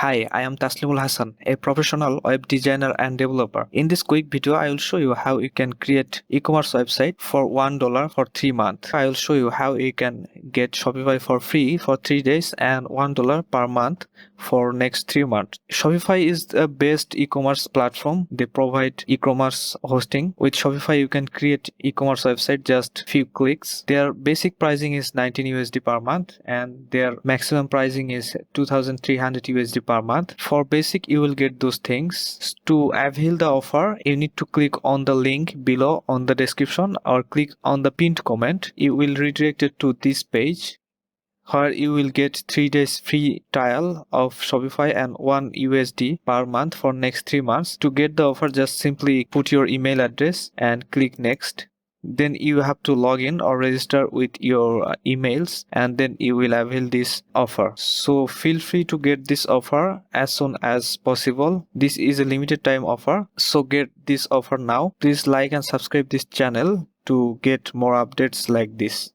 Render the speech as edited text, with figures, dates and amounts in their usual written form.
Hi, I am Taslimul Hasan, a professional web designer and developer. In this quick video, I will show you how you can create e-commerce website for $1 for 3 months. I will show you how you can get Shopify for free for 3 days and $1 per month for next 3 months. Shopify is the best e-commerce platform. They provide e-commerce hosting. With Shopify, you can create e-commerce website just few clicks. Their basic pricing is 19 USD per month and their maximum pricing is 2,300 USD per month. For basic, you will get those things. To avail the offer, you need to click on the link below on the description or click on the pinned comment. It will redirect it to this page where you will get 3 days free trial of Shopify and 1 USD per month for next 3 months. To get the offer, just simply put your email address and click next. Then you have to log in or register with your emails and then you will avail this offer. So feel free to get this offer as soon as possible. This is a limited time offer, so get this offer now. Please like and subscribe this channel to get more updates like this.